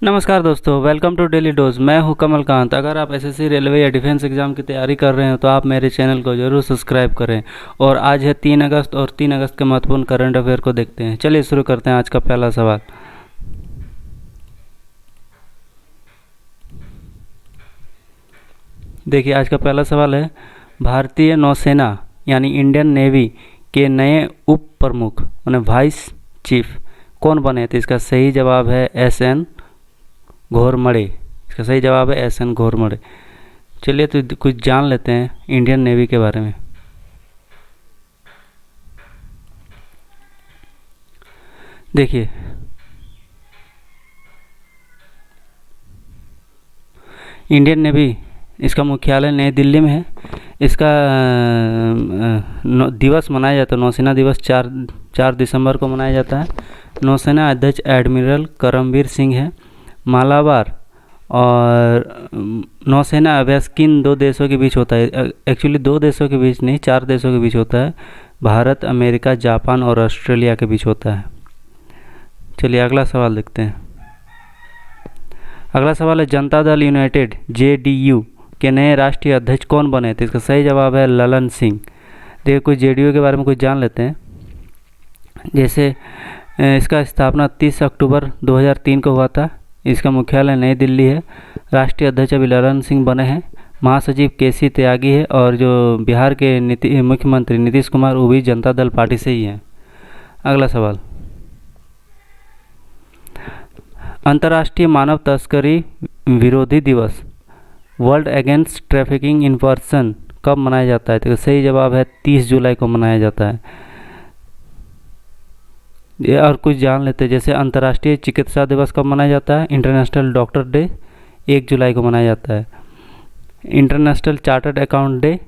नमस्कार दोस्तों, welcome to daily dose. मैं हूं कमलकांत। अगर आप एसएससी, रेलवे या डिफेंस एग्ज़ाम की तैयारी कर रहे हैं तो आप मेरे चैनल को ज़रूर सब्सक्राइब करें। और आज है 3 अगस्त और 3 अगस्त के महत्वपूर्ण करंट अफेयर को देखते हैं। चलिए शुरू करते हैं आज का पहला सवाल। देखिए, आज का पहला सवाल है, भारतीय नौसेना यानी इंडियन नेवी के नए उप प्रमुख यानी वाइस चीफ कौन बने? तो इसका सही जवाब है एस.एन. घोरमड़े। इसका सही जवाब है एस.एन. घोरमड़े। चलिए तो कुछ जान लेते हैं इंडियन नेवी के बारे में। देखिए, इंडियन नेवी इसका मुख्यालय नई दिल्ली में है। इसका दिवस मनाया जाता है, नौसेना दिवस 4 दिसंबर को मनाया जाता है। नौसेना अध्यक्ष एडमिरल करमबीर सिंह है। मालाबार और नौसेना अभ्यास किन 2 देशों के बीच होता है? एक्चुअली 2 देशों के बीच नहीं, 4 देशों के बीच होता है। भारत, अमेरिका, जापान और ऑस्ट्रेलिया के बीच होता है। चलिए अगला सवाल देखते हैं। अगला सवाल है, जनता दल यूनाइटेड जेडीयू के नए राष्ट्रीय अध्यक्ष कौन बने? तो इसका सही जवाब है ललन सिंह। देखिए, कुछ जेडीयू के बारे में कुछ जान लेते हैं। जैसे इसका स्थापना 30 अक्टूबर 2003 को हुआ था। इसका मुख्यालय नई दिल्ली है। राष्ट्रीय अध्यक्ष अभी ललन सिंह बने हैं। महासचिव केसी त्यागी है और जो बिहार के मुख्यमंत्री नीतीश कुमार वो भी जनता दल पार्टी से ही हैं। अगला सवाल, अंतर्राष्ट्रीय मानव तस्करी विरोधी दिवस world against trafficking in person कब मनाया जाता है? तो सही जवाब है 30 जुलाई को मनाया जाता है। ये और कुछ जान लेते हैं। जैसे अंतर्राष्ट्रीय चिकित्सा दिवस कब मनाया जाता है? इंटरनेशनल डॉक्टर डे 1 जुलाई को मनाया जाता है। इंटरनेशनल चार्टर्ड अकाउंट डे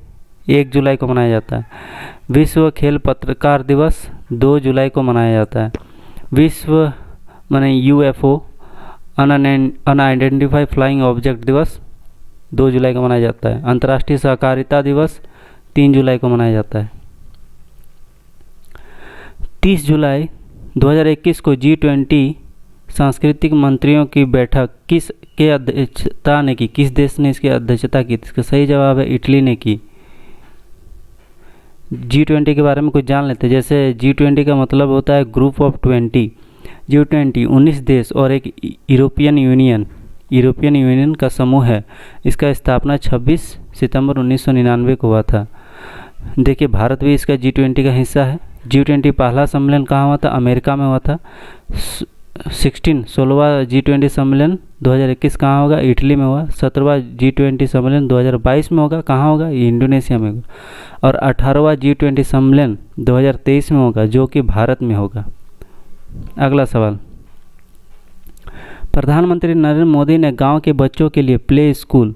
1 जुलाई को मनाया जाता है। विश्व खेल पत्रकार दिवस 2 जुलाई को मनाया जाता है। विश्व माने यूएफओ अनआइडेंटिफाइड फ्लाइंग ऑब्जेक्ट दिवस 2 जुलाई को मनाया जाता है। अंतर्राष्ट्रीय सहकारिता दिवस 3 जुलाई को मनाया जाता है। 30 जुलाई 2021 को G20 सांस्कृतिक मंत्रियों की बैठक किस के अध्यक्षता ने की? किस देश ने इसकी अध्यक्षता की? इसका सही जवाब है इटली ने की। G20 के बारे में कुछ जान लेते हैं। जैसे G20 का मतलब होता है ग्रुप ऑफ 20। G20 19 देश और एक यूरोपियन यूनियन का समूह है। इसका स्थापना 26 सितंबर 1999 को हुआ था। देखिए, भारत भी इसका G20 का हिस्सा है। G20 पहला सम्मेलन कहाँ हुआ था? अमेरिका में हुआ था। 16वां G20 सम्मेलन 2021 कहाँ होगा? इटली में हुआ। 17वां G20 सम्मेलन 2022 में होगा। कहाँ होगा? ये इंडोनेशिया में होगा। और 18वां G20 सम्मेलन 2023 में होगा, जो कि भारत में होगा। अगला सवाल, प्रधानमंत्री नरेंद्र मोदी ने गांव के बच्चों के लिए प्ले स्कूल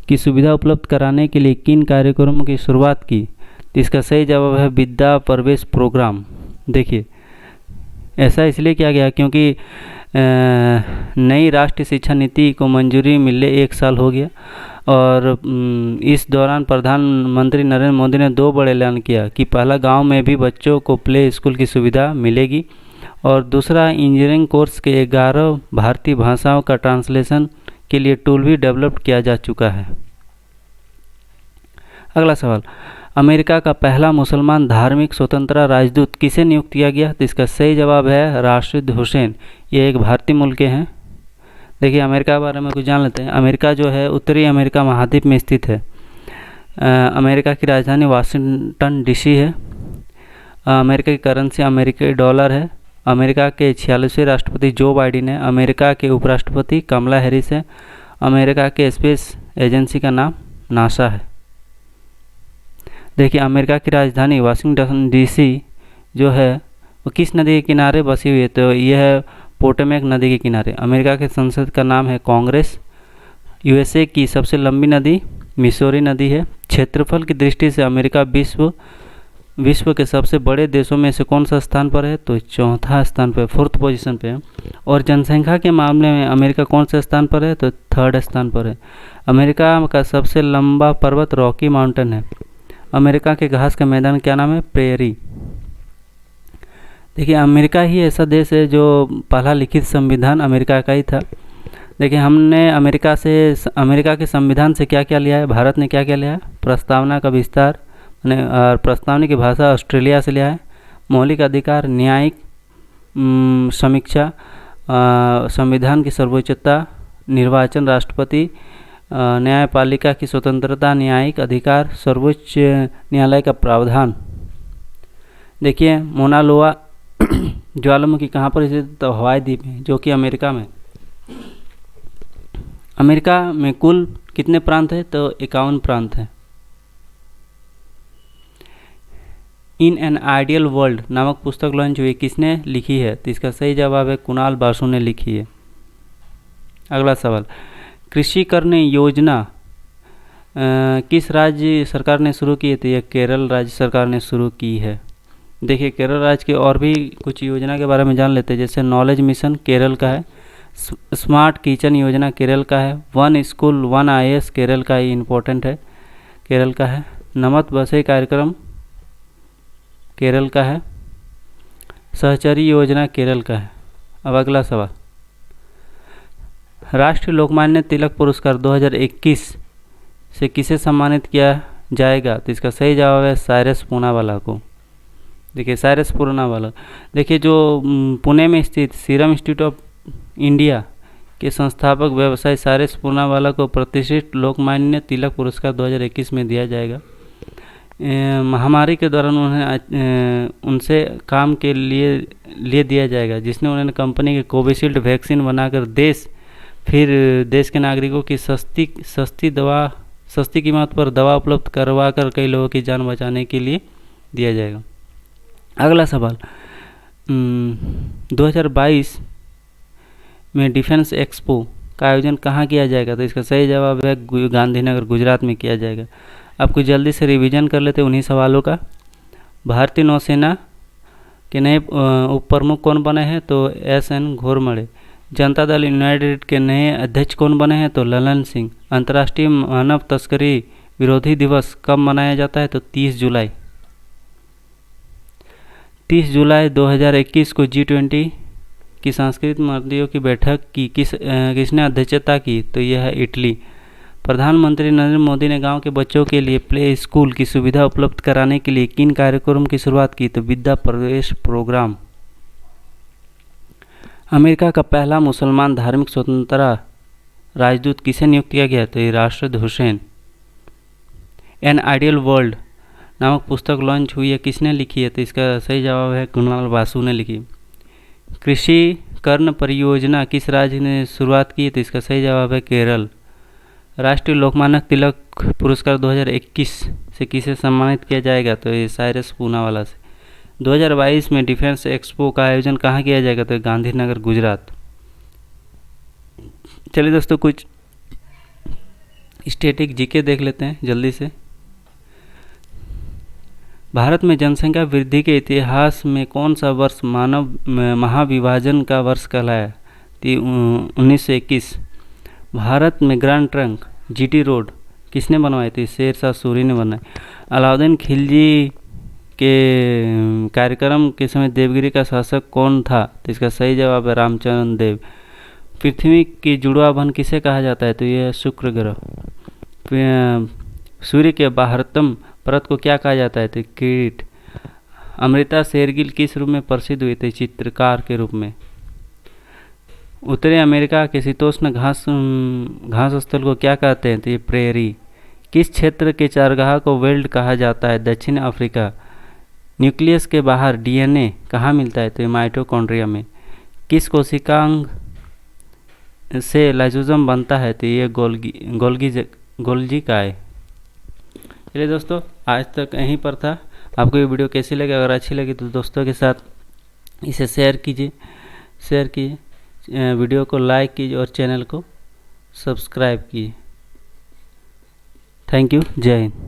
की सुविधा उपलब्ध कराने के लिए किन कार्यक्रमों की शुरुआत की? इसका सही जवाब है विद्या प्रवेश प्रोग्राम। देखिए, ऐसा इसलिए किया गया क्योंकि नई राष्ट्रीय शिक्षा नीति को मंजूरी मिले 1 साल हो गया। और इस दौरान प्रधानमंत्री नरेंद्र मोदी ने 2 बड़े ऐलान किया कि पहला, गांव में भी बच्चों को प्ले स्कूल की सुविधा मिलेगी, और दूसरा, इंजीनियरिंग कोर्स के 11 भारतीय भाषाओं का ट्रांसलेशन के लिए टूल भी डेवलप किया जा चुका है। अगला सवाल, अमेरिका का पहला मुसलमान धार्मिक स्वतंत्रता राजदूत किसे नियुक्त किया गया? तो इसका सही जवाब है राशिद हुसैन। ये एक भारतीय मुल्क के हैं। देखिए, अमेरिका के बारे में कुछ जान लेते हैं। अमेरिका जो है उत्तरी अमेरिका महाद्वीप में स्थित है। अमेरिका की राजधानी वाशिंगटन डीसी है। अमेरिका की करेंसी अमेरिकी डॉलर है। अमेरिका के 46वें राष्ट्रपति जो बाइडेन है। अमेरिका के उपराष्ट्रपति कमला हैरिस है। अमेरिका के स्पेस एजेंसी का नाम नासा है। देखिए, अमेरिका की राजधानी वाशिंगटन डीसी जो है वो किस नदी के किनारे बसी हुई है? तो यह है पोटोमैक नदी के किनारे। अमेरिका के संसद का नाम है कांग्रेस। यूएसए की सबसे लंबी नदी मिसौरी नदी है। क्षेत्रफल की दृष्टि से अमेरिका विश्व के सबसे बड़े देशों में से कौन सा स्थान पर है? तो 4था स्थान पर, 4th पोजीशन पे है। और जनसंख्या के मामले में अमेरिका कौन से स्थान पर है? तो 3rd स्थान पर है। अमेरिका का सबसे लंबा पर्वत रॉकी माउंटेन है। अमेरिका के घास का मैदान क्या नाम है? प्रेयरी। देखिए, अमेरिका ही ऐसा देश है जो पहला लिखित संविधान अमेरिका का ही था। देखिए, हमने अमेरिका के संविधान से क्या क्या लिया है, भारत ने क्या क्या लिया है। प्रस्तावना का विस्तार और प्रस्तावना की भाषा ऑस्ट्रेलिया से लिया है। मौलिक अधिकार, न्यायिक समीक्षा, संविधान की सर्वोच्चता, निर्वाचन, राष्ट्रपति, न्यायपालिका की स्वतंत्रता, न्यायिक अधिकार, सर्वोच्च न्यायालय का प्रावधान। देखिए, मोना लोआ ज्वालामुखी कहाँ पर स्थित, तो हवाई द्वीप में, जो कि अमेरिका में। अमेरिका में कुल कितने प्रांत हैं, तो 51 प्रांत हैं। इन एन आइडियल वर्ल्ड नामक पुस्तक लॉन्च हुई, किसने लिखी है, तो इसका सही जवाब है कुणाल बासु ने लिखी है। अगला सवाल, कृषि करने योजना किस राज्य सरकार ने शुरू की है, तो यह केरल राज्य सरकार ने शुरू की है। देखिए, केरल राज्य के और भी कुछ योजना के बारे में जान लेते हैं। जैसे नॉलेज मिशन केरल का है, स्मार्ट किचन योजना केरल का है, one school one IAS Kerala का, ये इम्पोर्टेंट है, केरल का है। नमत बसे कार्यक्रम केरल का है। सहचरी योजना केरल का है। अब अगला सवाल, राष्ट्रीय लोकमान्य तिलक पुरस्कार 2021 से किसे सम्मानित किया जाएगा, तो इसका सही जवाब है साइरस पूनावाला को। देखिए, साइरस पूनावाला, देखिए जो पुणे में स्थित सीरम इंस्टीट्यूट ऑफ इंडिया के संस्थापक व्यवसायी साइरस पूनावाला को प्रतिष्ठित लोकमान्य तिलक पुरस्कार 2021 में दिया जाएगा। महामारी के दौरान उनसे काम के लिए दिया जाएगा, जिसने उन्होंने कंपनी के कोविशील्ड वैक्सीन बनाकर देश के नागरिकों की सस्ती कीमत पर दवा उपलब्ध करवा कर कई लोगों की जान बचाने के लिए दिया जाएगा। अगला सवाल, 2022 में डिफेंस एक्सपो का आयोजन कहाँ किया जाएगा, तो इसका सही जवाब है गांधीनगर गुजरात में किया जाएगा। आपको जल्दी से रिवीजन कर लेते हैं उन्हीं सवालों का। भारतीय नौसेना के नए उप प्रमुख कौन बने हैं, तो SN घोरमड़े। जनता दल यूनाइटेड के नए अध्यक्ष कौन बने हैं, तो ललन सिंह। अंतर्राष्ट्रीय मानव तस्करी विरोधी दिवस कब मनाया जाता है, तो 30 जुलाई 2021 को G20 की सांस्कृतिक मंत्रियों की बैठक की किसने अध्यक्षता की, तो यह है इटली। प्रधानमंत्री नरेंद्र मोदी ने गांव के बच्चों के लिए प्ले स्कूल की सुविधा उपलब्ध कराने के लिए किन कार्यक्रम की शुरुआत की, तो विद्या प्रवेश प्रोग्राम। अमेरिका का पहला मुसलमान धार्मिक स्वतंत्रता राजदूत किसे नियुक्त किया गया, तो ये राष्ट्रपति हुसैन। एन आइडियल वर्ल्ड नामक पुस्तक लॉन्च हुई है, किसने लिखी है, तो इसका सही जवाब है कुणाल बासु ने लिखी। कृषि कर्ण परियोजना किस राज्य ने शुरुआत की है, तो इसका सही जवाब है केरल। राष्ट्रीय लोकमान्य तिलक पुरस्कार 2021 से किसे सम्मानित किया जाएगा, तो ये साइरस पूनावाला से। 2022 में डिफेंस एक्सपो का आयोजन कहाँ किया जाएगा, तो गांधीनगर गुजरात। चलिए दोस्तों, कुछ स्टैटिक जीके देख लेते हैं जल्दी से। भारत में जनसंख्या वृद्धि के इतिहास में कौन सा वर्ष मानव महाविभाजन का वर्ष कहलाया, 1921। भारत में ग्रैंड ट्रंक GT रोड किसने बनवाई थी, शेरशाह सूरी ने बनाई। अलाउद्दीन खिलजी के कार्यक्रम के समय देवगिरी का शासक कौन था, तो इसका सही जवाब है रामचंद्र देव। पृथ्वी की जुड़वा बहन किसे कहा जाता है, तो यह है शुक्र ग्रह। सूर्य के बाहरतम परत को क्या कहा जाता है, तो किरीट। अमृता शेरगिल किस रूप में प्रसिद्ध हुई थी, चित्रकार के रूप में। उत्तरी अमेरिका के शीतोष्ण घास स्थल को क्या कहते हैं, तो ये प्रेरी। किस क्षेत्र के चारगाह को वेल्ड कहा जाता है, दक्षिण अफ्रीका। न्यूक्लियस के बाहर DNA कहाँ मिलता है, तो ये माइटोकॉन्ड्रिया में। किस कोशिकांग से लाइसोसोम बनता है, तो ये गोल्गी काय। चलिए दोस्तों, आज तक यहीं पर था। आपको ये वीडियो कैसी लगी, अगर अच्छी लगी तो दोस्तों के साथ इसे शेयर कीजिए, वीडियो को लाइक कीजिए और चैनल को सब्सक्राइब कीजिए। Thank you. जय हिंद।